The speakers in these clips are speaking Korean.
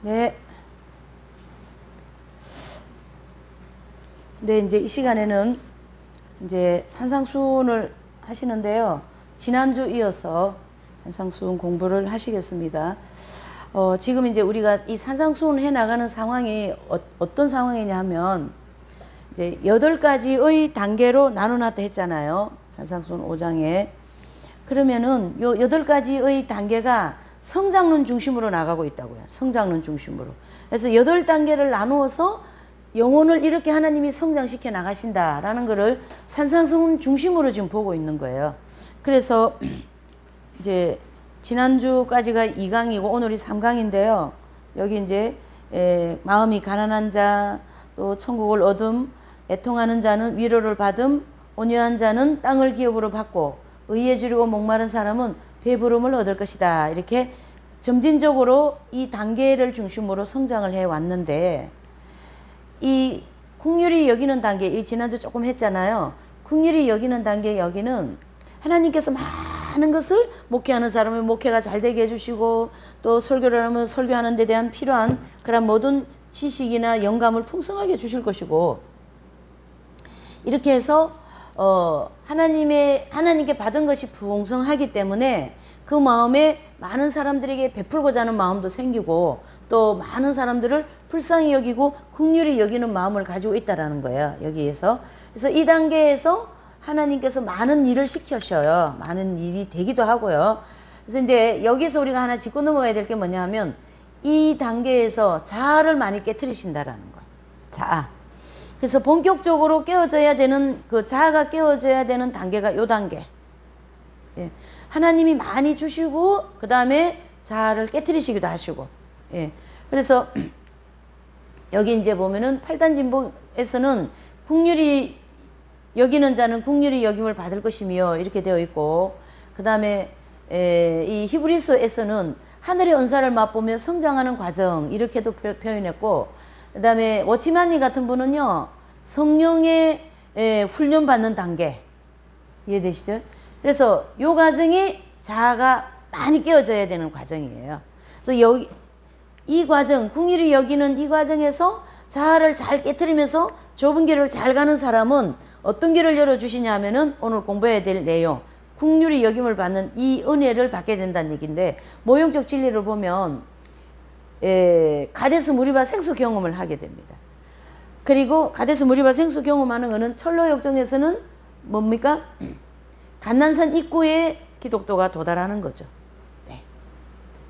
네. 네, 이제 이 시간에는 이제 산상수훈을 하시는데요. 지난주 이어서 산상수훈 공부를 하시겠습니다. 지금 이제 우리가 이 산상수훈을 해 나가는 상황이 어떤 상황이냐 하면 이제 8가지의 단계로 나눠놨다 했잖아요. 산상수훈 5장에. 그러면은 요 8가지의 단계가 성장론 중심으로 나가고 있다고요. 성장론 중심으로. 그래서 8단계를 나누어서 영혼을 이렇게 하나님이 성장시켜 나가신다라는 것을 산상수훈 중심으로 지금 보고 있는 거예요. 그래서 이제 지난주까지가 2강이고 오늘이 3강인데요. 여기 이제 마음이 가난한 자, 또 천국을 얻음, 애통하는 자는 위로를 받음, 온유한 자는 땅을 기업으로 받고 의에 주리고 목마른 사람은 배부름을 얻을 것이다. 이렇게 점진적으로 이 단계를 중심으로 성장을 해 왔는데, 이 긍휼히 여기는 단계, 이 지난주 조금 했잖아요. 긍휼히 여기는 단계, 여기는 하나님께서 많은 것을 목회하는 사람은 목회가 잘 되게 해주시고, 또 설교를 하면 설교하는 데 대한 필요한 그런 모든 지식이나 영감을 풍성하게 주실 것이고, 이렇게 해서 하나님께 받은 것이 부흥성하기 때문에 그 마음에 많은 사람들에게 베풀고자 하는 마음도 생기고, 또 많은 사람들을 불쌍히 여기고 긍휼히 여기는 마음을 가지고 있다라는 거예요. 여기에서. 그래서 이 단계에서 하나님께서 많은 일을 시켜셔요. 많은 일이 되기도 하고요. 그래서 이제 여기서 우리가 하나 짚고 넘어가야 될 게 뭐냐 하면, 이 단계에서 자아를 많이 깨트리신다라는 거예요. 자아. 그래서 본격적으로 깨어져야 되는, 그 자아가 깨어져야 되는 단계가 요 단계. 예. 하나님이 많이 주시고 그 다음에 자아를 깨트리시기도 하시고. 예. 그래서 여기 이제 보면은 8단 진복에서는 긍휼히 여기는 자는 긍휼히 여김을 받을 것이며 이렇게 되어 있고, 그 다음에 이 히브리서에서는 하늘의 은사를 맛보며 성장하는 과정 이렇게도 표현했고, 그 다음에 워치만니 같은 분은요, 성령의 훈련받는 단계. 이해되시죠? 그래서 이 과정이 자아가 많이 깨어져야 되는 과정이에요. 그래서 여기 이 과정, 긍휼히 여기는 이 과정에서 자아를 잘 깨트리면서 좁은 길을 잘 가는 사람은 어떤 길을 열어주시냐 하면은 오늘 공부해야 될 내용, 긍휼히 여김을 받는 이 은혜를 받게 된다는 얘기인데, 모형적 진리를 보면 가데스 무리바 생수 경험을 하게 됩니다. 그리고 가데스 무리바 생수 경험하는 것은 철로 역정에서는 뭡니까? 감난산 입구에 기독도가 도달하는 거죠. 네.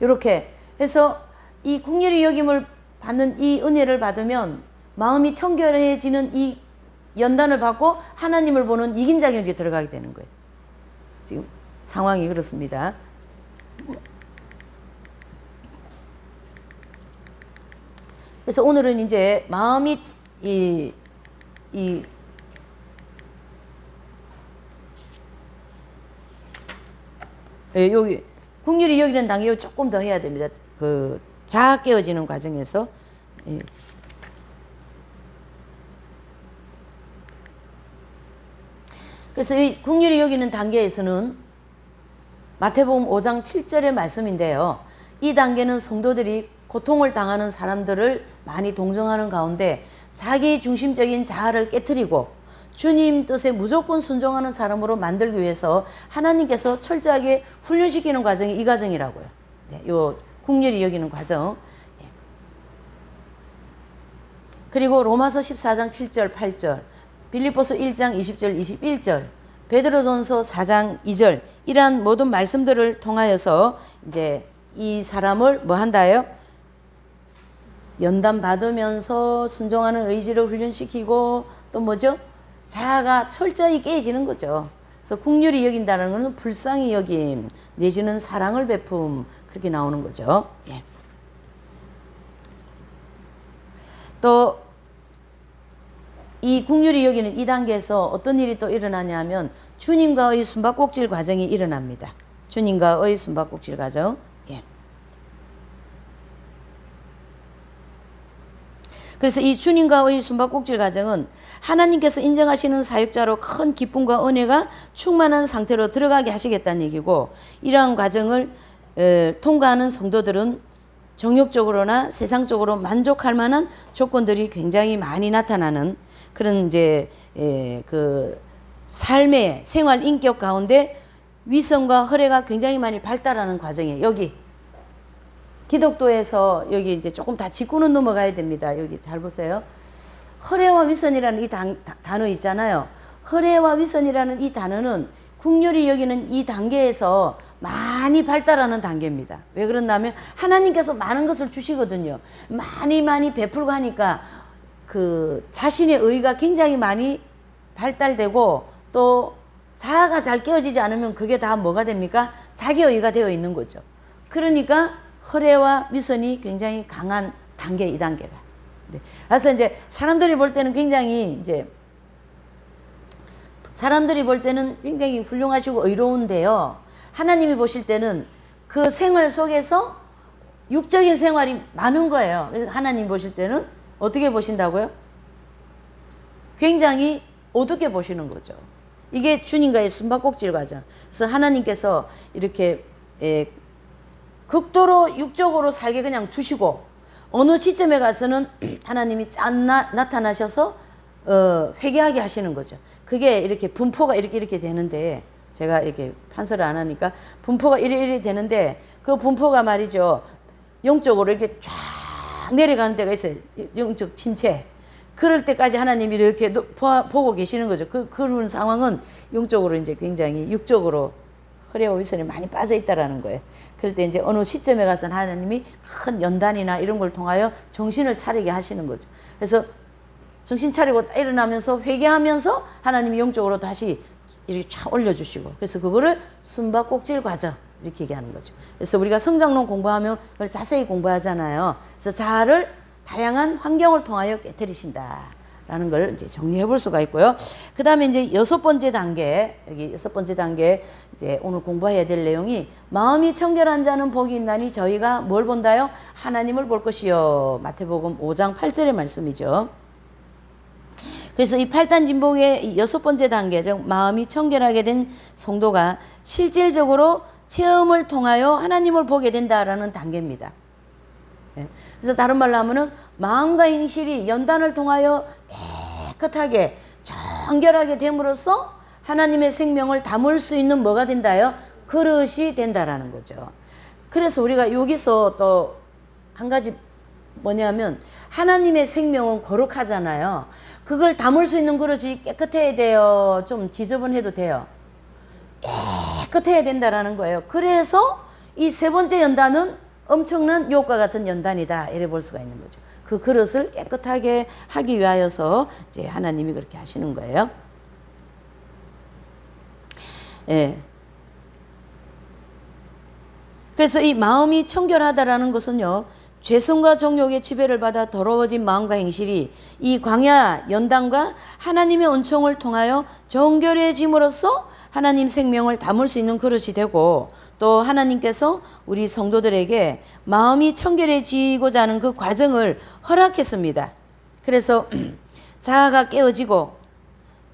이렇게 해서 이 긍휼히 여김을 받는 이 은혜를 받으면 마음이 청결해지는 이 연단을 받고 하나님을 보는 이긴 자격에 들어가게 되는 거예요. 지금 상황이 그렇습니다. 그래서 오늘은 이제 마음이 여기 긍휼히 여기는 단계 조금 더 해야 됩니다. 그 자아 깨어지는 과정에서. 예. 그래서 이 긍휼히 여기는 단계에서는 마태복음 5장 7절의 말씀인데요. 이 단계는 성도들이 고통을 당하는 사람들을 많이 동정하는 가운데 자기 중심적인 자아를 깨트리고 주님 뜻에 무조건 순종하는 사람으로 만들기 위해서 하나님께서 철저하게 훈련시키는 과정이 이 과정이라고요. 네, 요 긍휼히 여기는 과정. 네. 그리고 로마서 14장 7절 8절, 빌립보서 1장 20절 21절, 베드로전서 4장 2절, 이러한 모든 말씀들을 통하여서 이제 이 사람을 뭐 한다요? 연단 받으면서 순종하는 의지를 훈련시키고, 또 뭐죠? 자아가 철저히 깨지는 거죠. 그래서 긍휼히 여긴다는 것은 불쌍히 여김 내지는 사랑을 베품, 그렇게 나오는 거죠. 예. 또 이 긍휼히 여기는 이 단계에서 어떤 일이 또 일어나냐면 주님과의 숨바꼭질 과정이 일어납니다. 주님과의 숨바꼭질 과정. 예. 그래서 이 주님과의 숨바꼭질 과정은 하나님께서 인정하시는 사역자로 큰 기쁨과 은혜가 충만한 상태로 들어가게 하시겠다는 얘기고, 이러한 과정을 통과하는 성도들은 정욕적으로나 세상적으로 만족할 만한 조건들이 굉장히 많이 나타나는 그런 이제 그 삶의 생활 인격 가운데 위선과 허례가 굉장히 많이 발달하는 과정이에요. 여기 기독교에서 여기 이제 조금 다 짚고는 넘어가야 됩니다. 여기 잘 보세요. 허례와 위선이라는 이 단어 있잖아요. 허례와 위선이라는 이 단어는 국률이 여기는 이 단계에서 많이 발달하는 단계입니다. 왜 그러냐면 하나님께서 많은 것을 주시거든요. 많이 베풀고 하니까 그 자신의 의가 굉장히 많이 발달되고 또 자아가 잘 깨어지지 않으면 그게 다 뭐가 됩니까? 자기 의가 되어 있는 거죠. 그러니까 허례와 위선이 굉장히 강한 단계, 이 단계가. 네. 그래서 이제 사람들이 볼 때는 굉장히 굉장히 훌륭하시고 의로운데요. 하나님이 보실 때는 그 생활 속에서 육적인 생활이 많은 거예요. 그래서 하나님 보실 때는 어떻게 보신다고요? 굉장히 어둡게 보시는 거죠. 이게 주님과의 숨바꼭질 과정. 그래서 하나님께서 이렇게 극도로 육적으로 살게 그냥 두시고 어느 시점에 가서는 하나님이 짠 나타나셔서 회개하게 하시는 거죠. 그게 이렇게 분포가 이렇게 되는데 제가 이렇게 판서를 안 하니까 분포가 이래 되는데 그 분포가 말이죠. 영적으로 이렇게 쫙 내려가는 때가 있어요. 영적 침체. 그럴 때까지 하나님이 이렇게 보고 계시는 거죠. 그런 상황은 영적으로 이제 굉장히 육적으로 허례와 위선이 많이 빠져 있다라는 거예요. 그럴 때 이제 어느 시점에 가서는 하나님이 큰 연단이나 이런 걸 통하여 정신을 차리게 하시는 거죠. 그래서 정신 차리고 일어나면서 회개하면서 하나님이 영적으로 다시 이렇게 쫙 올려주시고 그래서 그거를 숨바꼭질 과정 이렇게 얘기하는 거죠. 그래서 우리가 성장론 공부하면 그걸 자세히 공부하잖아요. 그래서 자아를 다양한 환경을 통하여 깨뜨리신다라는 걸 이제 정리해 볼 수가 있고요. 그 다음에 이제 여섯 번째 단계, 여기 여섯 번째 단계 이제 오늘 공부해야 될 내용이 마음이 청결한 자는 복이 있나니 저희가 뭘 본다요? 하나님을 볼 것이요. 마태복음 5장 8절의 말씀이죠. 그래서 이 8단 진복의 여섯 번째 단계, 즉 마음이 청결하게 된 성도가 실질적으로 체험을 통하여 하나님을 보게 된다라는 단계입니다. 그래서 다른 말로 하면은 마음과 행실이 연단을 통하여 깨끗하게 정결하게 됨으로써 하나님의 생명을 담을 수 있는 뭐가 된다요? 그릇이 된다라는 거죠. 그래서 우리가 여기서 또 한 가지 뭐냐면 하나님의 생명은 거룩하잖아요. 그걸 담을 수 있는 그릇이 깨끗해야 돼요? 좀 지저분해도 돼요? 깨끗해야 된다라는 거예요. 그래서 이 세 번째 연단은 엄청난 유혹과 같은 연단이다. 이래 볼 수가 있는 거죠. 그 그릇을 깨끗하게 하기 위하여서 이제 하나님이 그렇게 하시는 거예요. 예. 그래서 이 마음이 청결하다라는 것은요, 죄성과 정욕의 지배를 받아 더러워진 마음과 행실이 이 광야 연단과 하나님의 은총을 통하여 정결해짐으로써 하나님 생명을 담을 수 있는 그릇이 되고 또 하나님께서 우리 성도들에게 마음이 청결해지고자 하는 그 과정을 허락했습니다. 그래서 자아가 깨어지고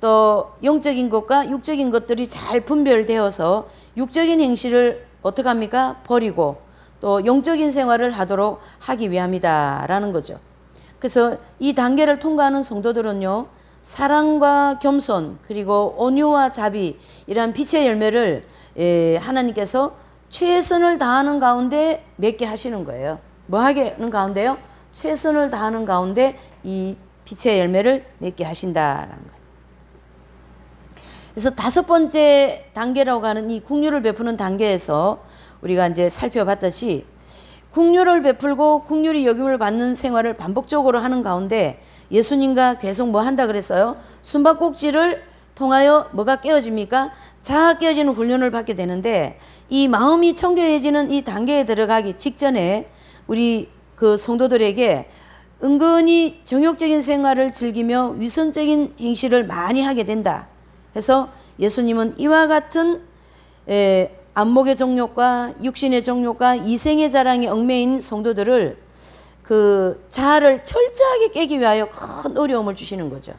또 영적인 것과 육적인 것들이 잘 분별되어서 육적인 행실을 어떻게 합니까? 버리고 또 영적인 생활을 하도록 하기 위함이다라는 거죠. 그래서 이 단계를 통과하는 성도들은요, 사랑과 겸손 그리고 온유와 자비 이러한 빛의 열매를 하나님께서 최선을 다하는 가운데 맺게 하시는 거예요. 뭐 하는 가운데요? 최선을 다하는 가운데 이 빛의 열매를 맺게 하신다라는 거예요. 그래서 다섯 번째 단계라고 하는 이 긍휼을 베푸는 단계에서 우리가 이제 살펴봤듯이 긍휼을 베풀고 긍휼이 여김을 받는 생활을 반복적으로 하는 가운데 예수님과 계속 뭐 한다 그랬어요? 숨바꼭질을 통하여 뭐가 깨어집니까? 자아 깨어지는 훈련을 받게 되는데 이 마음이 청결해지는 이 단계에 들어가기 직전에 우리 그 성도들에게 은근히 정욕적인 생활을 즐기며 위선적인 행실을 많이 하게 된다. 그래서 예수님은 이와 같은 안목의 정욕과 육신의 정욕과 이생의 자랑에 얽매인 성도들을 그 자아를 철저하게 깨기 위하여 큰 어려움을 주시는 거죠.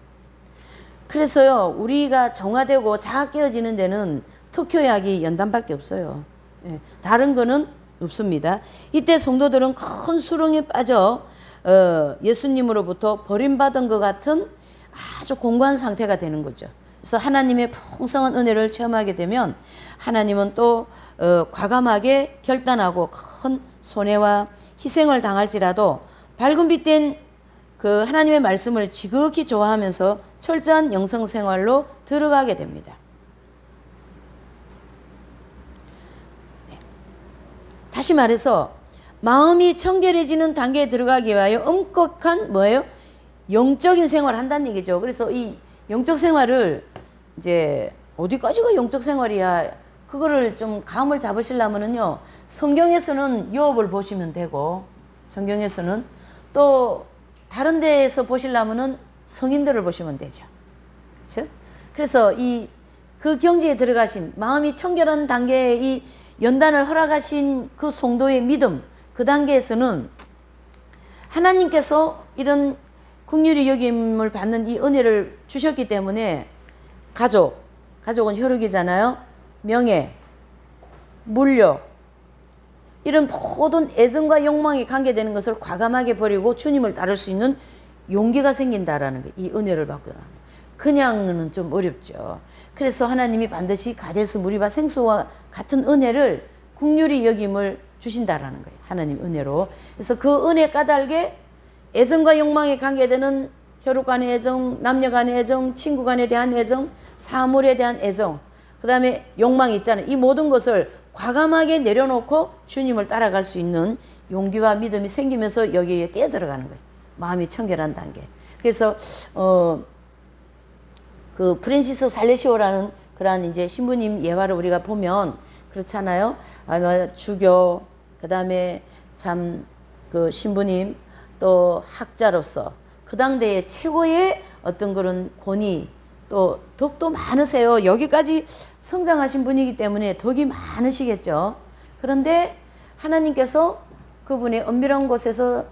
그래서요, 우리가 정화되고 자아 깨어지는 데는 특효약이 연단밖에 없어요. 다른 거는 없습니다. 이때 성도들은 큰 수렁에 빠져 예수님으로부터 버림받은 것 같은 아주 공고한 상태가 되는 거죠. 그래서 하나님의 풍성한 은혜를 체험하게 되면 하나님은 또 과감하게 결단하고 큰 손해와 희생을 당할지라도 밝은 빛된 그 하나님의 말씀을 지극히 좋아하면서 철저한 영성 생활로 들어가게 됩니다. 다시 말해서 마음이 청결해지는 단계에 들어가기 위하여 엄격한 뭐예요? 영적인 생활을 한다는 얘기죠. 그래서 이 영적 생활을 이제 어디까지가 영적 생활이야? 그거를 좀 감을 잡으시려면은요, 성경에서는 욥을 보시면 되고, 성경에서는 또 다른 데에서 보시려면은 성인들을 보시면 되죠. 그렇죠? 그래서 그 경지에 들어가신 마음이 청결한 단계의 이 연단을 허락하신 그 성도의 믿음, 그 단계에서는 하나님께서 이런 긍휼히 여김을 받는 이 은혜를 주셨기 때문에 가족은 혈육이잖아요. 명예, 물력, 이런 모든 애정과 욕망이 관계되는 것을 과감하게 버리고 주님을 따를 수 있는 용기가 생긴다라는 거, 이 은혜를 받고 나면. 그냥은 좀 어렵죠. 그래서 하나님이 반드시 가데스 무리바 생수와 같은 은혜를 긍휼히 여김을 주신다라는 거예요. 하나님 은혜로. 그래서 그 은혜 까닭에 애정과 욕망에 관계되는 혈육 간의 애정, 남녀 간의 애정, 친구 간에 대한 애정, 사물에 대한 애정, 그 다음에 욕망이 있잖아요. 이 모든 것을 과감하게 내려놓고 주님을 따라갈 수 있는 용기와 믿음이 생기면서 여기에 뛰어들어가는 거예요. 마음이 청결한 단계. 그래서 그 프랜시스 살레시오라는 그러한 이제 신부님 예화를 우리가 보면 그렇잖아요. 주교, 그 다음에 참 그 신부님, 또 학자로서 그 당대의 최고의 어떤 그런 권위, 또 덕도 많으세요. 여기까지 성장하신 분이기 때문에 덕이 많으시겠죠. 그런데 하나님께서 그분의 은밀한 곳에서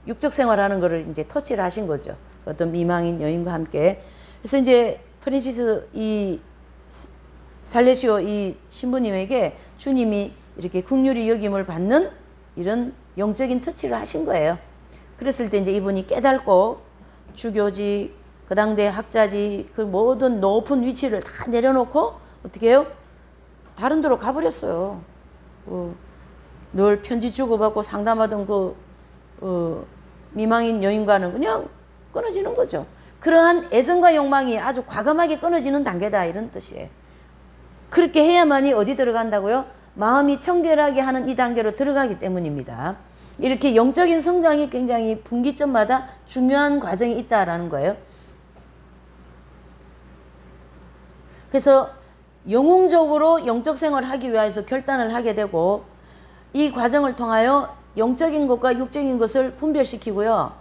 육적 생활하는 것을 이제 터치를 하신 거죠. 어떤 미망인 여인과 함께. 그래서 이제 프랜시스 이 살레시오 이 신부님에게 주님이 이렇게 긍휼히 여김을 받는 이런 영적인 터치를 하신 거예요. 그랬을 때 이제 이분이 깨닫고 주교직, 그 당대 학자직, 그 모든 높은 위치를 다 내려놓고 어떻게 해요? 다른 데로 가버렸어요. 늘 편지 주고받고 상담하던 미망인 여인과는 그냥 끊어지는 거죠. 그러한 애정과 욕망이 아주 과감하게 끊어지는 단계다, 이런 뜻이에요. 그렇게 해야만이 어디 들어간다고요? 마음이 청결하게 하는 이 단계로 들어가기 때문입니다. 이렇게 영적인 성장이 굉장히 분기점마다 중요한 과정이 있다라는 거예요. 그래서 영웅적으로 영적 생활을 하기 위해서 결단을 하게 되고, 이 과정을 통하여 영적인 것과 육적인 것을 분별시키고요.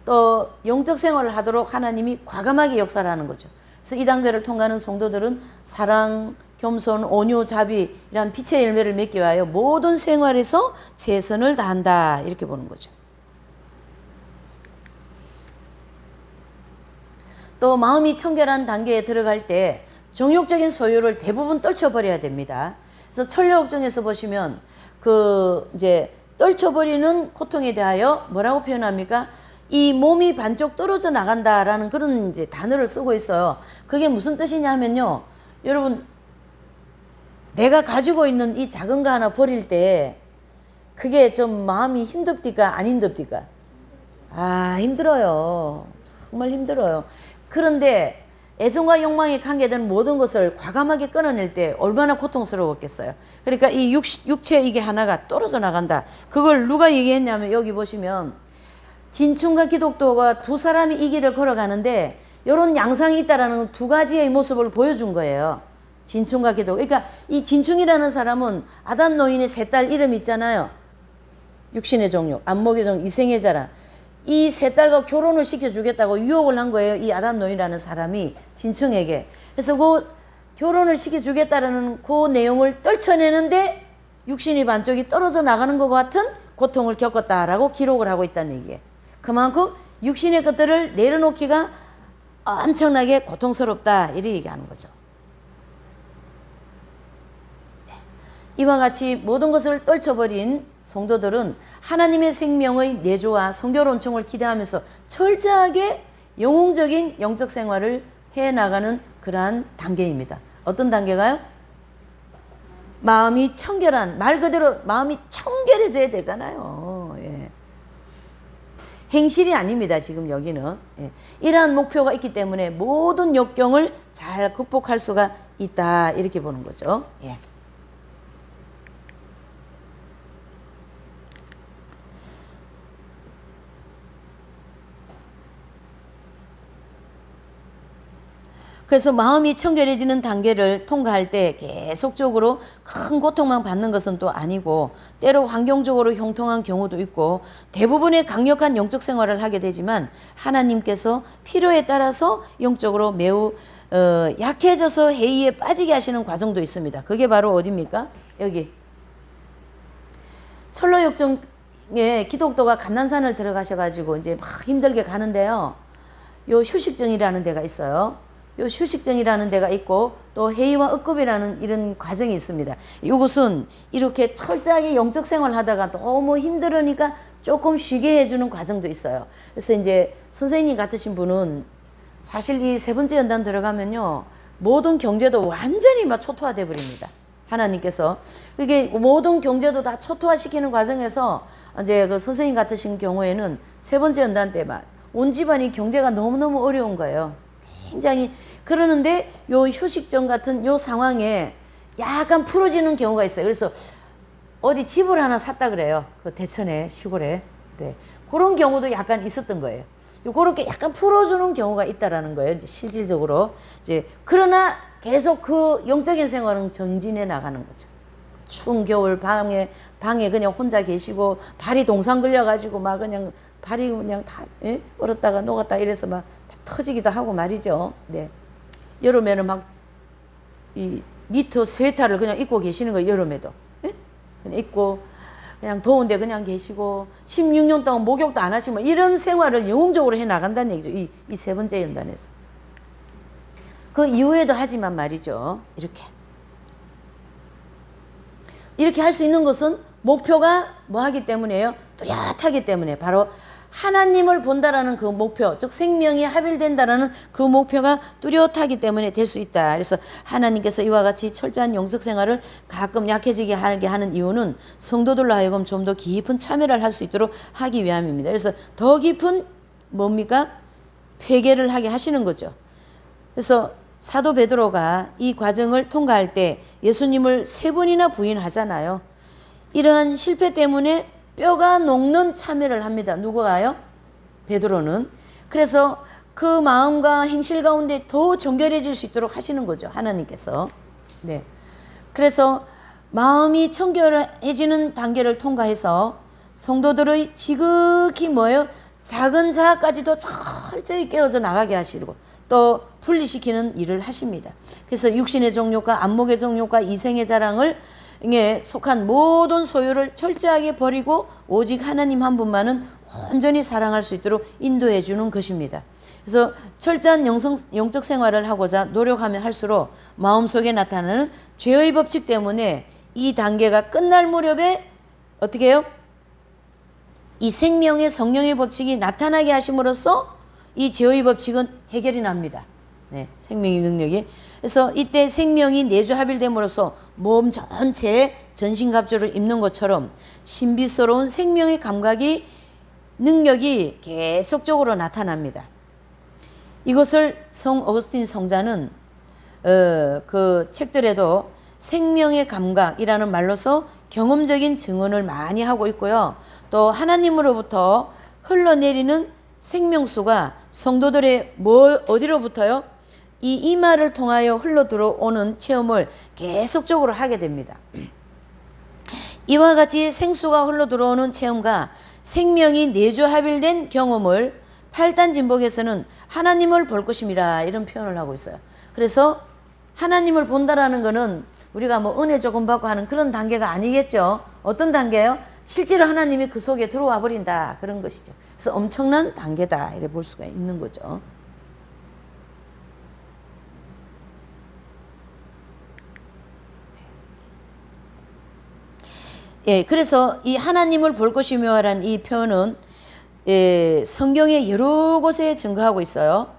또 영적 생활을 하도록 하나님이 과감하게 역사를 하는 거죠. 그래서 이 단계를 통과하는 성도들은 사랑, 겸손, 온유, 자비 이런 빛의 열매를 맺기 위하여 모든 생활에서 최선을 다한다, 이렇게 보는 거죠. 또 마음이 청결한 단계에 들어갈 때 정욕적인 소유를 대부분 떨쳐버려야 됩니다. 그래서 천류옥정에서 보시면 이제 떨쳐버리는 고통에 대하여 뭐라고 표현합니까? 이 몸이 반쪽 떨어져 나간다라는 그런 이제 단어를 쓰고 있어요. 그게 무슨 뜻이냐 하면요, 여러분, 내가 가지고 있는 이 작은 거 하나 버릴 때 그게 좀 마음이 힘듭니까? 안 힘듭니까? 힘들어요. 정말 힘들어요. 그런데 애정과 욕망에 관계된 모든 것을 과감하게 끊어낼 때 얼마나 고통스러웠겠어요. 그러니까 이 육체 이게 하나가 떨어져 나간다. 그걸 누가 얘기했냐면, 여기 보시면 진충과 기독도가 두 사람이 이 길을 걸어가는데 이런 양상이 있다라는 두 가지의 모습을 보여준 거예요. 진충과 기독. 그러니까 이 진충이라는 사람은 아담 노인의 세 딸 이름 있잖아요. 육신의 종류, 안목의 종류, 이생의 자랑. 이 세 딸과 결혼을 시켜주겠다고 유혹을 한 거예요. 이 아담 노인이라는 사람이 진충에게. 그래서 그 결혼을 시켜주겠다라는 그 내용을 떨쳐내는데 육신이 반쪽이 떨어져 나가는 것 같은 고통을 겪었다라고 기록을 하고 있다는 얘기예요. 그만큼 육신의 것들을 내려놓기가 엄청나게 고통스럽다, 이렇게 얘기하는 거죠. 이와 같이 모든 것을 떨쳐버린 성도들은 하나님의 생명의 내조와 성결 온청을 기대하면서 철저하게 영웅적인 영적 생활을 해나가는 그러한 단계입니다. 어떤 단계가요? 마음이 청결한, 말 그대로 마음이 청결해져야 되잖아요. 예. 행실이 아닙니다. 지금 여기는. 예. 이러한 목표가 있기 때문에 모든 역경을 잘 극복할 수가 있다. 이렇게 보는 거죠. 예. 그래서 마음이 청결해지는 단계를 통과할 때 계속적으로 큰 고통만 받는 것은 또 아니고 때로 환경적으로 형통한 경우도 있고 대부분의 강력한 영적 생활을 하게 되지만 하나님께서 필요에 따라서 영적으로 매우 약해져서 해이에 빠지게 하시는 과정도 있습니다. 그게 바로 어디입니까? 여기 철로역정에 기독도가 감난산을 들어가셔가지고 이제 막 힘들게 가는데요. 요 휴식정이라는 데가 있어요. 요 휴식정이라는 데가 있고 또 해이와 억급이라는 이런 과정이 있습니다. 이것은 이렇게 철저하게 영적 생활을 하다가 너무 힘들으니까 조금 쉬게 해주는 과정도 있어요. 그래서 이제 선생님 같으신 분은 사실 이 세 번째 연단 들어가면요 모든 경제도 완전히 막 초토화돼 버립니다. 하나님께서 이게 모든 경제도 다 초토화시키는 과정에서 이제 그 선생님 같으신 경우에는 세 번째 연단 때 막 온 집안이 경제가 너무너무 어려운 거예요. 굉장히 그러는데 요 휴식정 같은 요 상황에 약간 풀어지는 경우가 있어요. 그래서 어디 집을 하나 샀다 그래요. 그 대천에 시골에. 네. 그런 경우도 약간 있었던 거예요. 그렇게 약간 풀어주는 경우가 있다라는 거예요. 이제 실질적으로. 이제 그러나 계속 그 영적인 생활은 정진해 나가는 거죠. 추운 겨울 방에 그냥 혼자 계시고 발이 동상 걸려가지고 막 그냥 발이 그냥 다 얼었다가 녹았다 이래서 막 터지기도 하고 말이죠. 네. 여름에는 막 이 니트 스웨터를 그냥 입고 계시는 거예요. 여름에도. 예? 그냥 입고 그냥 더운데 그냥 계시고 16년 동안 목욕도 안 하시고 이런 생활을 영웅적으로 해 나간다는 얘기죠. 이 세 번째 연단에서. 그 이후에도 하지만 말이죠. 이렇게 할 수 있는 것은 목표가 뭐 하기 때문에요? 뚜렷하기 때문에 바로 하나님을 본다라는 그 목표, 즉 생명이 합일된다라는 그 목표가 뚜렷하기 때문에 될 수 있다. 그래서 하나님께서 이와 같이 철저한 영적 생활을 가끔 약해지게 하게 하는 이유는 성도들로 하여금 좀 더 깊은 참여를 할 수 있도록 하기 위함입니다. 그래서 더 깊은 뭡니까? 회개를 하게 하시는 거죠. 그래서 사도 베드로가 이 과정을 통과할 때 예수님을 3번이나 부인하잖아요. 이러한 실패 때문에 뼈가 녹는 참여를 합니다. 누구가요? 베드로는. 그래서 그 마음과 행실 가운데 더 정결해질 수 있도록 하시는 거죠. 하나님께서. 네. 그래서 마음이 청결해지는 단계를 통과해서 성도들의 지극히 뭐예요? 작은 자아까지도 철저히 깨어져 나가게 하시고 또 분리시키는 일을 하십니다. 그래서 육신의 정욕과 안목의 정욕과 이생의 자랑을 속한 모든 소유를 철저하게 버리고 오직 하나님 한 분만은 온전히 사랑할 수 있도록 인도해 주는 것입니다. 그래서 철저한 영적 생활을 하고자 노력하면 할수록 마음속에 나타나는 죄의 법칙 때문에 이 단계가 끝날 무렵에 어떻게 해요? 이 생명의 성령의 법칙이 나타나게 하심으로써 이 죄의 법칙은 해결이 납니다. 네, 생명의 능력이. 그래서 이때 생명이 내주합일됨으로써 몸 전체에 전신갑주를 입는 것처럼 신비스러운 생명의 감각이 능력이 계속적으로 나타납니다. 이것을 성 어거스틴 성자는 그 책들에도 생명의 감각이라는 말로서 경험적인 증언을 많이 하고 있고요. 또 하나님으로부터 흘러내리는 생명수가 성도들의 어디로부터요? 이 이마를 통하여 흘러 들어오는 체험을 계속적으로 하게 됩니다. 이와 같이 생수가 흘러 들어오는 체험과 생명이 내주합일된 경험을 8단 진복에서는 하나님을 볼 것임이라 이런 표현을 하고 있어요. 그래서 하나님을 본다라는 것은 우리가 뭐 은혜 조금 받고 하는 그런 단계가 아니겠죠. 어떤 단계예요? 실제로 하나님이 그 속에 들어와 버린다 그런 것이죠. 그래서 엄청난 단계다 이렇게 볼 수가 있는 거죠. 예, 그래서 이 하나님을 볼 것이며라는 이 표현은 성경의 여러 곳에 증거하고 있어요.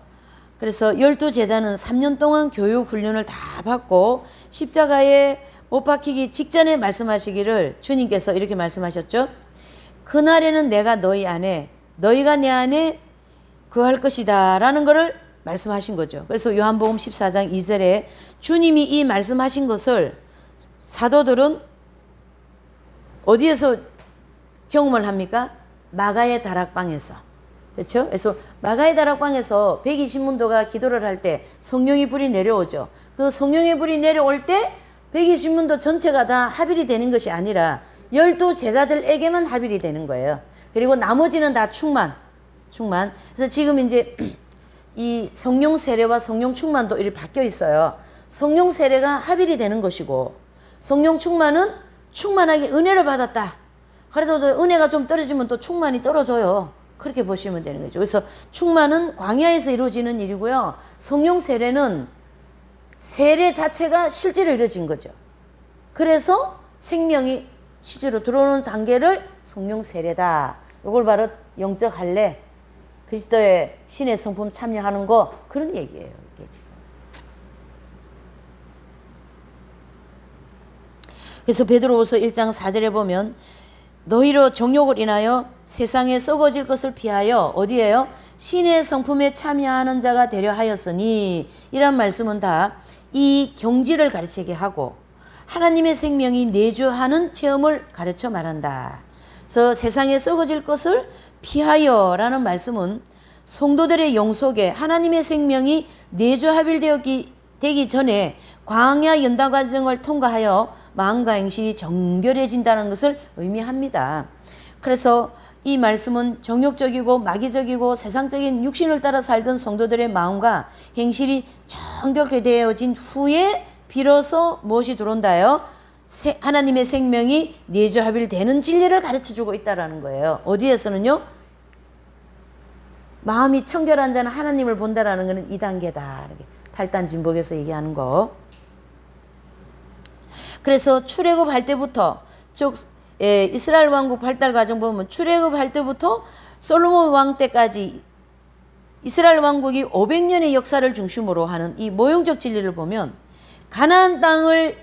그래서 12제자는 3년 동안 교육 훈련을 다 받고 십자가에 못 박히기 직전에 말씀하시기를 주님께서 이렇게 말씀하셨죠. 그날에는 내가 너희 안에 너희가 내 안에 거할 것이다 라는 것을 말씀하신 거죠. 그래서 요한복음 14장 2절에 주님이 이 말씀하신 것을 사도들은 어디에서 경험을 합니까? 마가의 다락방에서. 그렇죠? 그래서 마가의 다락방에서 120문도가 기도를 할 때 성령의 불이 내려오죠. 그 성령의 불이 내려올 때 120문도 전체가 다 합일이 되는 것이 아니라 12제자들에게만 합일이 되는 거예요. 그리고 나머지는 다 충만. 그래서 지금 이제 이 성령 세례와 성령 충만도 이렇게 바뀌어 있어요. 성령 세례가 합일이 되는 것이고 성령 충만은 충만하게 은혜를 받았다. 그래도 은혜가 좀 떨어지면 또 충만이 떨어져요. 그렇게 보시면 되는 거죠. 그래서 충만은 광야에서 이루어지는 일이고요. 성령 세례는 세례 자체가 실제로 이루어진 거죠. 그래서 생명이 실제로 들어오는 단계를 성령 세례다. 이걸 바로 영적 할례, 그리스도의 신의 성품 참여하는 거 그런 얘기예요. 이게 지금. 그래서 베드로후서 1장 4절에 보면 너희로 정욕을 인하여 세상에 썩어질 것을 피하여 어디에요? 신의 성품에 참여하는 자가 되려 하였으니 이란 말씀은 다 이 경지를 가르치게 하고 하나님의 생명이 내주하는 체험을 가르쳐 말한다. 그래서 세상에 썩어질 것을 피하여 라는 말씀은 성도들의 영 속에 하나님의 생명이 내주합일되기 전에 광야 연단 과정을 통과하여 마음과 행실이 정결해진다는 것을 의미합니다. 그래서 이 말씀은 정욕적이고 마귀적이고 세상적인 육신을 따라 살던 성도들의 마음과 행실이 정결하게 되어진 후에 비로소 무엇이 들어온다요? 하나님의 생명이 내주합일되는 진리를 가르쳐주고 있다는 거예요. 어디에서는요? 마음이 청결한 자는 하나님을 본다라는 것은 2단계다. 8단 진복에서 얘기하는 거. 그래서 출애굽할 때부터 즉 이스라엘 왕국 발달 과정 보면 출애굽할 때부터 솔로몬 왕 때까지 이스라엘 왕국이 500년의 역사를 중심으로 하는 이 모형적 진리를 보면 가나안 땅을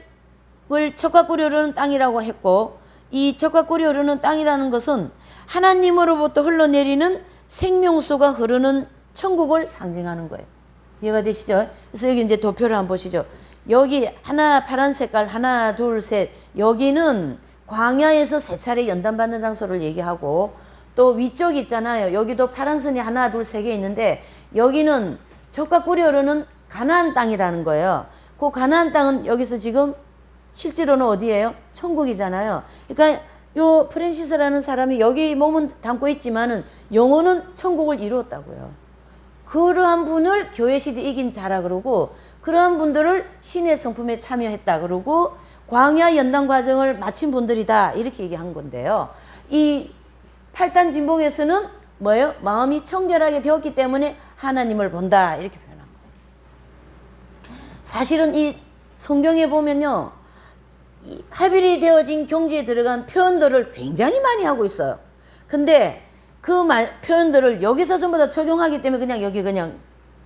젖과 꿀이 흐르는 땅이라고 했고 이 젖과 꿀이 흐르는 땅이라는 것은 하나님으로부터 흘러내리는 생명수가 흐르는 천국을 상징하는 거예요. 이해가 되시죠? 그래서 여기 이제 도표를 한번 보시죠. 여기 하나 파란 색깔 하나 둘 셋 여기는 광야에서 세 차례 연단받는 장소를 얘기하고 또 위쪽 있잖아요. 여기도 파란 선이 하나 둘 세 개 있는데 여기는 젖과 꿀이 흐르는 가나안 땅이라는 거예요. 그 가나안 땅은 여기서 지금 실제로는 어디예요? 천국이잖아요. 그러니까 요 프랜시스라는 사람이 여기 몸은 담고 있지만은 영혼은 천국을 이루었다고요. 그러한 분을 교회시대 이긴 자라 그러고 그러한 분들을 신의 성품에 참여했다 그러고 광야 연단 과정을 마친 분들이다 이렇게 얘기한 건데요. 이 8단 진복에서는 뭐예요? 마음이 청결하게 되었기 때문에 하나님을 본다 이렇게 표현한 거예요. 사실은 이 성경에 보면요. 이 합일이 되어진 경지에 들어간 표현들을 굉장히 많이 하고 있어요. 근데 그 표현들을 여기서 전부 다 적용하기 때문에 그냥 여기 그냥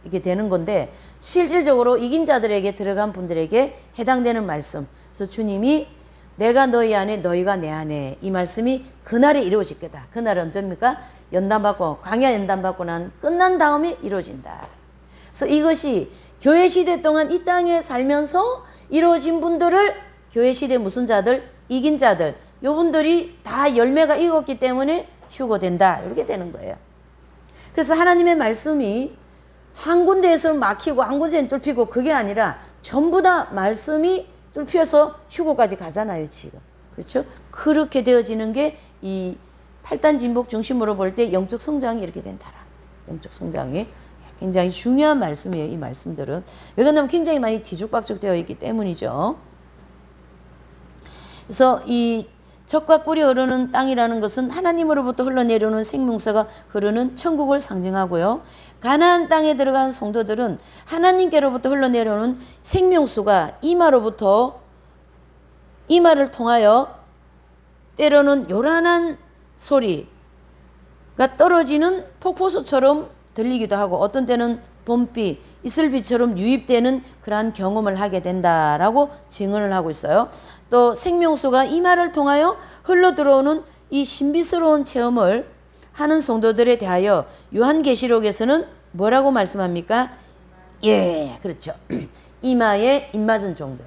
이렇게 되는 건데 실질적으로 이긴 자들에게 들어간 분들에게 해당되는 말씀. 그래서 주님이 내가 너희 안에 너희가 내 안에 이 말씀이 그날에 이루어질 거다. 그날은 언제입니까? 연단받고 광야 연단받고 난 끝난 다음에 이루어진다. 그래서 이것이 교회 시대 동안 이 땅에 살면서 이루어진 분들을 교회 시대 무슨 자들? 이긴 자들. 요분들이 다 열매가 익었기 때문에 휴거된다. 이렇게 되는 거예요. 그래서 하나님의 말씀이 한 군데에서는 막히고 한 군데는 뚫히고 그게 아니라 전부 다 말씀이 뚫혀서 휴거까지 가잖아요, 지금. 그렇죠? 그렇게 되어지는 게 이 8단 진복 중심으로 볼 때 영적 성장이 이렇게 된다라. 영적 성장이 굉장히 중요한 말씀이에요, 이 말씀들은. 왜 그러냐면 굉장히 많이 뒤죽박죽 되어 있기 때문이죠. 그래서 이 젖과 꿀이 흐르는 땅이라는 것은 하나님으로부터 흘러내려오는 생명수가 흐르는 천국을 상징하고요. 가나안 땅에 들어가는 성도들은 하나님께로부터 흘러내려오는 생명수가 이마를 통하여 때로는 요란한 소리가 떨어지는 폭포수처럼 들리기도 하고 어떤 때는 봄비, 이슬비처럼 유입되는 그러한 경험을 하게 된다라고 증언을 하고 있어요. 또 생명수가 이 말을 통하여 흘러들어오는 이 신비스러운 체험을 하는 성도들에 대하여 요한계시록에서는 뭐라고 말씀합니까? 예, 그렇죠. 이마에 입맞은 종들.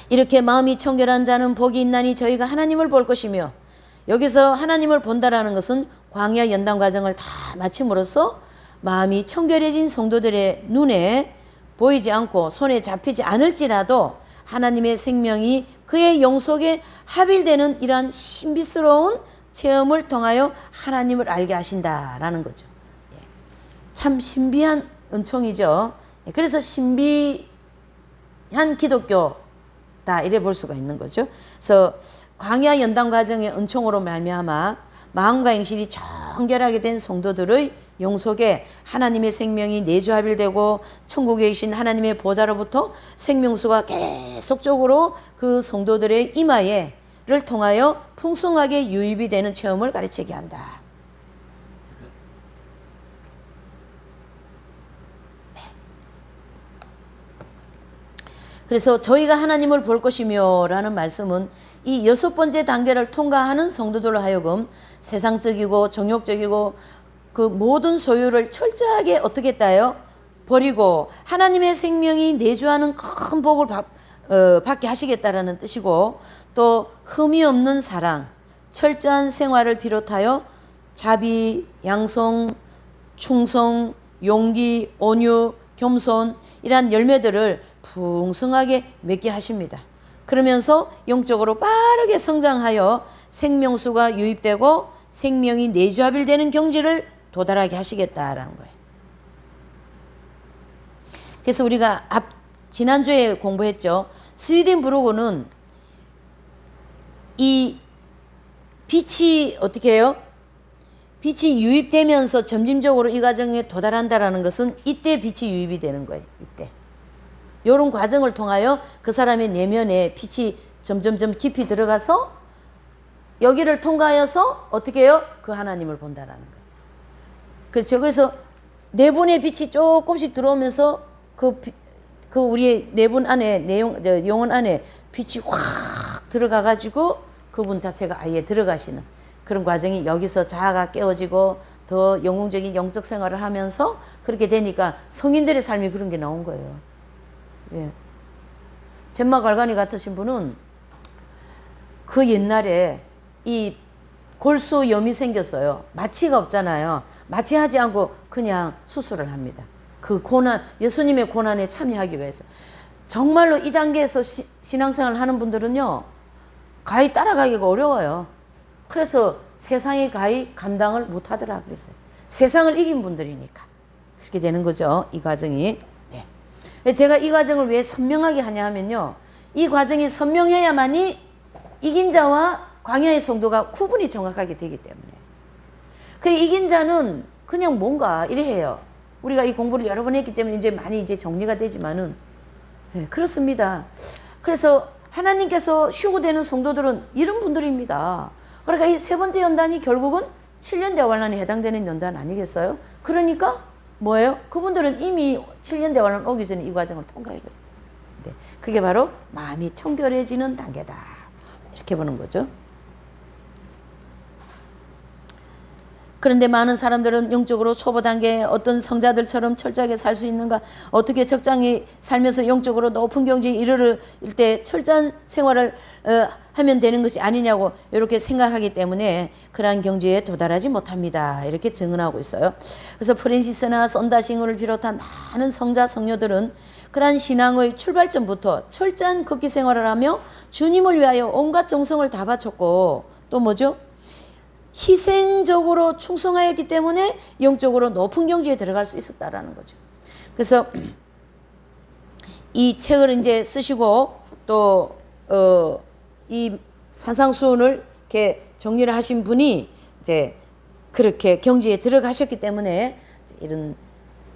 이렇게 마음이 청결한 자는 복이 있나니 저희가 하나님을 볼 것이며, 여기서 하나님을 본다라는 것은 광야 연단 과정을 다 마침으로써 마음이 청결해진 성도들의 눈에 보이지 않고 손에 잡히지 않을지라도 하나님의 생명이 그의 영속에 합일되는 이러한 신비스러운 체험을 통하여 하나님을 알게 하신다라는 거죠. 참 신비한 은총이죠. 그래서 신비한 기독교다 이래 볼 수가 있는 거죠. 그래서 광야 연단 과정의 은총으로 말미암아 마음과 행실이 정결하게 된 성도들의 영속에 하나님의 생명이 내주합일되고 천국에 계신 하나님의 보좌로부터 생명수가 계속적으로 그 성도들의 이마에를 통하여 풍성하게 유입이 되는 체험을 가르치게 한다. 그래서 저희가 하나님을 볼 것이며 라는 말씀은 이 6번째 단계를 통과하는 성도들로 하여금 세상적이고 정욕적이고 그 모든 소유를 철저하게 어떻게 했다요? 버리고 하나님의 생명이 내주하는 큰 복을 받게 하시겠다라는 뜻이고, 또 흠이 없는 사랑, 철저한 생활을 비롯하여 자비, 양성, 충성, 용기, 온유, 겸손 이러한 열매들을 풍성하게 맺게 하십니다. 그러면서 영적으로 빠르게 성장하여 생명수가 유입되고 생명이 내주합일되는 경지를 도달하게 하시겠다라는 거예요. 그래서 우리가 지난주에 공부했죠. 스위덴 브루그는 이 빛이 어떻게 해요? 빛이 유입되면서 점진적으로 이 과정에 도달한다라는 것은 이때 빛이 유입이 되는 거예요. 이때. 이런 과정을 통하여 그 사람의 내면에 빛이 점점점 깊이 들어가서 여기를 통과하여서 어떻게 해요? 그 하나님을 본다라는 거예요. 그렇죠. 그래서 내분의 빛이 조금씩 들어오면서 그 우리의 내분 안에 영혼 안에 빛이 확 들어가가지고 그분 자체가 아예 들어가시는 그런 과정이 여기서 자아가 깨어지고 더 영웅적인 영적 생활을 하면서 그렇게 되니까 성인들의 삶이 그런 게 나온 거예요. 예. 젬마 갈간이 같으신 분은 그 옛날에 이 골수염이 생겼어요. 마취가 없잖아요. 마취하지 않고 그냥 수술을 합니다. 그 고난, 예수님의 고난에 참여하기 위해서. 정말로 이 단계에서 신앙생활을 하는 분들은요, 가히 따라가기가 어려워요. 그래서 세상이 가히 감당을 못하더라 그랬어요. 세상을 이긴 분들이니까 그렇게 되는 거죠. 이 과정이. 네. 제가 이 과정을 왜 선명하게 하냐 하면요, 이 과정이 선명해야만이 이긴 자와 광야의 성도가 구분이 정확하게 되기 때문에. 그 이긴 자는 그냥 뭔가 이래 해요. 우리가 이 공부를 여러 번 했기 때문에 이제 많이 이제 정리가 되지만은, 네, 그렇습니다. 그래서 하나님께서 휴고되는 성도들은 이런 분들입니다. 그러니까 이 세 번째 연단이 결국은 7년 대환란에 해당되는 연단 아니겠어요? 그러니까 뭐예요? 그분들은 이미 7년 대환란 오기 전에 이 과정을 통과해요. 네, 그게 바로 마음이 청결해지는 단계다. 이렇게 보는 거죠. 그런데 많은 사람들은 영적으로 초보 단계에 어떤 성자들처럼 철저하게 살 수 있는가, 어떻게 적당히 살면서 영적으로 높은 경지에 이르를 때 철저한 생활을 하면 되는 것이 아니냐고 이렇게 생각하기 때문에 그러한 경지에 도달하지 못합니다. 이렇게 증언하고 있어요. 그래서 프랜시스나 선다싱을 비롯한 많은 성자 성녀들은 그러한 신앙의 출발점부터 철저한 걷기 생활을 하며 주님을 위하여 온갖 정성을 다 바쳤고, 또 뭐죠? 희생적으로 충성하였기 때문에 영적으로 높은 경지에 들어갈 수 있었다라는 거죠. 그래서 이 책을 이제 쓰시고 또 이 산상수훈을 이렇게 정리를 하신 분이 이제 그렇게 경지에 들어가셨기 때문에 이런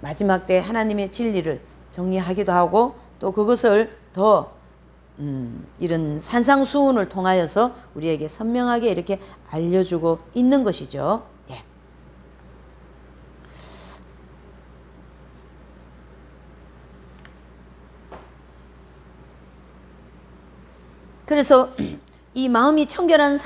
마지막 때 하나님의 진리를 정리하기도 하고 또 그것을 더 이런 산상수훈을 통하여서 우리에게 선명하게 이렇게 알려주고 있는 것이죠. 예. 그래서 이 마음이 청결한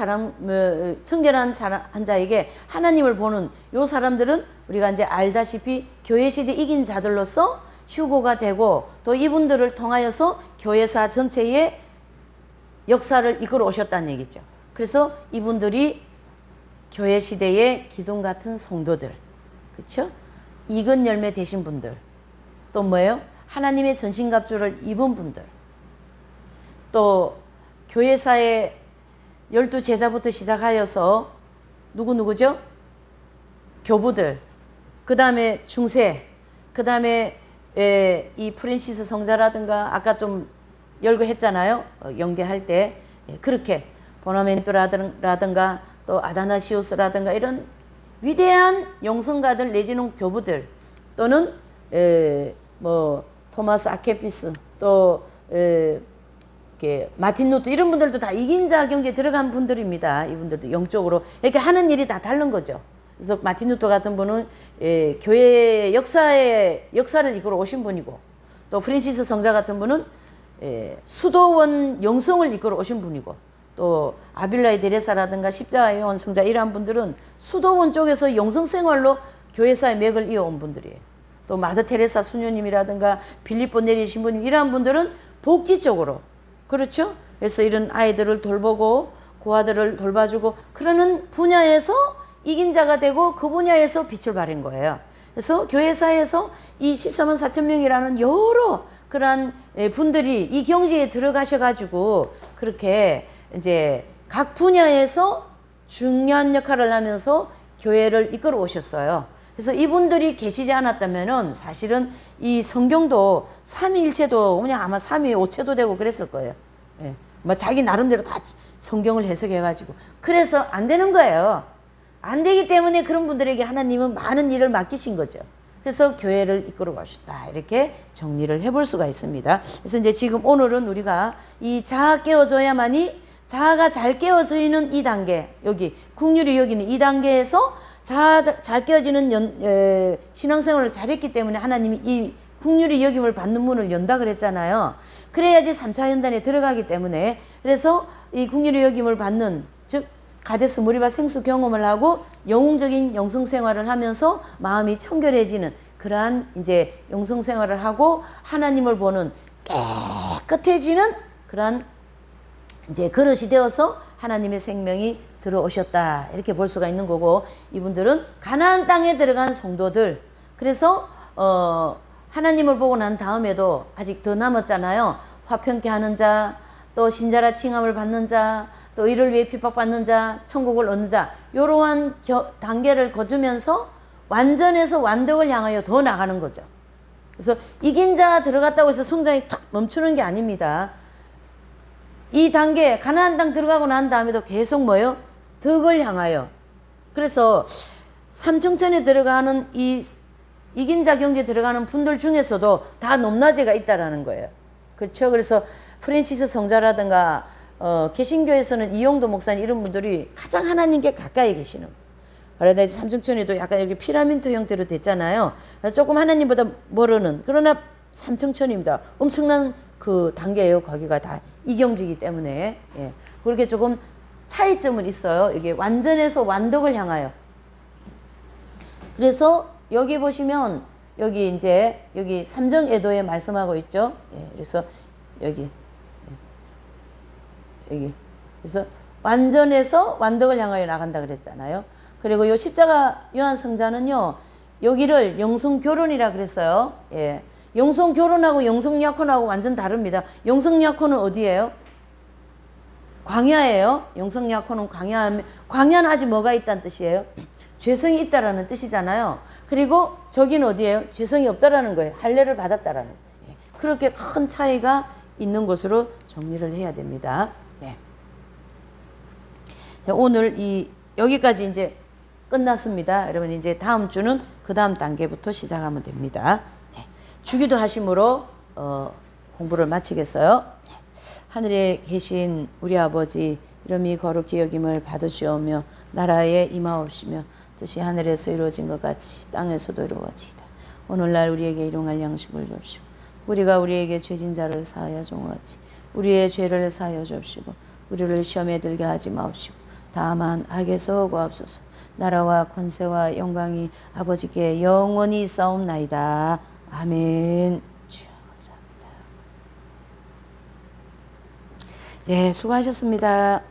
한 자에게 하나님을 보는 요 사람들은 우리가 이제 알다시피 교회 시대 이긴 자들로서 휴고가 되고 또 이분들을 통하여서 교회사 전체의 역사를 이끌어 오셨다는 얘기죠. 그래서 이분들이 교회 시대의 기둥 같은 성도들, 그렇죠? 익은 열매 되신 분들, 또 뭐예요? 하나님의 전신갑주를 입은 분들, 또 교회사의 12제자부터 시작하여서 누구죠? 교부들, 그 다음에 중세, 그 다음에 이 프랜시스 성자라든가 아까 좀 열거했잖아요. 연계할 때 그렇게 보나멘토라든가 또 아다나시오스라든가 이런 위대한 영성가들 내지는 교부들 또는 뭐 토마스 아케피스 또 마틴 루터 이런 분들도 다 이긴 자 경제에 들어간 분들입니다. 이분들도 영적으로 이렇게 하는 일이 다 다른 거죠. 그래서 마틴 루터 같은 분은 교회 역사를 이끌어 오신 분이고 또 프랜시스 성자 같은 분은 수도원 영성을 이끌어 오신 분이고 또 아빌라이 데레사라든가 십자가의 요한 성자 이러한 분들은 수도원 쪽에서 영성 생활로 교회사의 맥을 이어온 분들이에요. 또 마더 테레사 수녀님이라든가 빌립보 네리 신부님 이러한 분들은 복지 쪽으로 그렇죠? 그래서 이런 아이들을 돌보고 고아들을 돌봐주고 그러는 분야에서 이긴 자가 되고 그 분야에서 빛을 발한 거예요. 그래서 교회사에서 이 14만 4천 명이라는 여러 그러한 분들이 이 경지에 들어가셔가지고 그렇게 이제 각 분야에서 중요한 역할을 하면서 교회를 이끌어 오셨어요. 그래서 이분들이 계시지 않았다면은 사실은 이 성경도 삼위일체도 그냥 아마 삼위오체도 되고 그랬을 거예요. 예. 뭐 자기 나름대로 다 성경을 해석해가지고 그래서 안 되는 거예요. 안 되기 때문에 그런 분들에게 하나님은 많은 일을 맡기신 거죠. 그래서 교회를 이끌어 가셨다. 이렇게 정리를 해볼 수가 있습니다. 그래서 이제 지금 오늘은 우리가 이 자아 깨워줘야만이 자아가 잘 깨워지는 이 단계, 여기 국률이 여기는 이 단계에서 자아가 잘 깨워지는 신앙생활을 잘했기 때문에 하나님이 이 국률이 여김을 받는 문을 연다 그랬잖아요. 그래야지 3차 연단에 들어가기 때문에 그래서 이 국률이 여김을 받는 즉 가데스 무리바 생수 경험을 하고 영웅적인 영성생활을 하면서 마음이 청결해지는 그러한 이제 영성생활을 하고 하나님을 보는 깨끗해지는 그러한 이제 그릇이 되어서 하나님의 생명이 들어오셨다 이렇게 볼 수가 있는 거고 이분들은 가나안 땅에 들어간 성도들 그래서 하나님을 보고 난 다음에도 아직 더 남았잖아요. 화평케 하는 자 또 신자라 칭함을 받는 자, 또 이를 위해 핍박받는 자, 천국을 얻는 자 이러한 단계를 거두면서 완전해서 완덕을 향하여 더 나가는 거죠. 그래서 이긴 자 들어갔다고 해서 성장이 탁 멈추는 게 아닙니다. 이 단계 가나안 땅 들어가고 난 다음에도 계속 뭐예요? 덕을 향하여. 그래서 삼청천에 들어가는 이 이긴 자 경제에 들어가는 분들 중에서도 다 높낮이가 있다라는 거예요. 그렇죠? 그래서 프랜시스 성자라든가 개신교에서는 이용도 목사님 이런 분들이 가장 하나님께 가까이 계시는 그러다 삼청천에도 약간 이렇게 피라미드 형태로 됐잖아요. 조금 하나님보다 모르는 그러나 삼청천입니다. 엄청난 그 단계예요. 거기가 다 이경지이기 때문에 예. 그렇게 조금 차이점은 있어요. 이게 완전해서 완덕을 향하여. 그래서 여기 보시면 여기 이제 여기 삼정애도에 말씀하고 있죠. 예. 그래서 여기 그래서 완전해서 완덕을 향하여 나간다 그랬잖아요. 그리고 요 십자가 요한 성자는요 여기를 영성교론이라 그랬어요. 예. 영성교론하고 영성약혼하고 완전 다릅니다. 영성약혼은 어디예요? 광야예요. 영성약혼은 광야는 아직 뭐가 있다는 뜻이에요? 죄성이 있다라는 뜻이잖아요. 그리고 저기는 어디예요? 죄성이 없다라는 거예요. 할례를 받았다라는 거예요. 예. 그렇게 큰 차이가 있는 것으로 정리를 해야 됩니다. 네. 오늘 여기까지 이제 끝났습니다. 여러분 이제 다음 주는 그 다음 단계부터 시작하면 됩니다. 네. 주기도 하심으로 공부를 마치겠어요. 네. 하늘에 계신 우리 아버지 이름이 거룩히 여김을 받으시오며 나라에 임하옵시며 뜻이 하늘에서 이루어진 것 같이 땅에서도 이루어지이다. 오늘날 우리에게 일용할 양식을 줍시고 우리가 우리에게 죄진 자를 사하여 종같이 우리의 죄를 사하여 줍시고 우리를 시험에 들게 하지 마옵시고 다만 악에서 구하옵소서. 나라와 권세와 영광이 아버지께 영원히 있사옵나이다. 아멘. 주여 감사합니다. 네, 수고하셨습니다.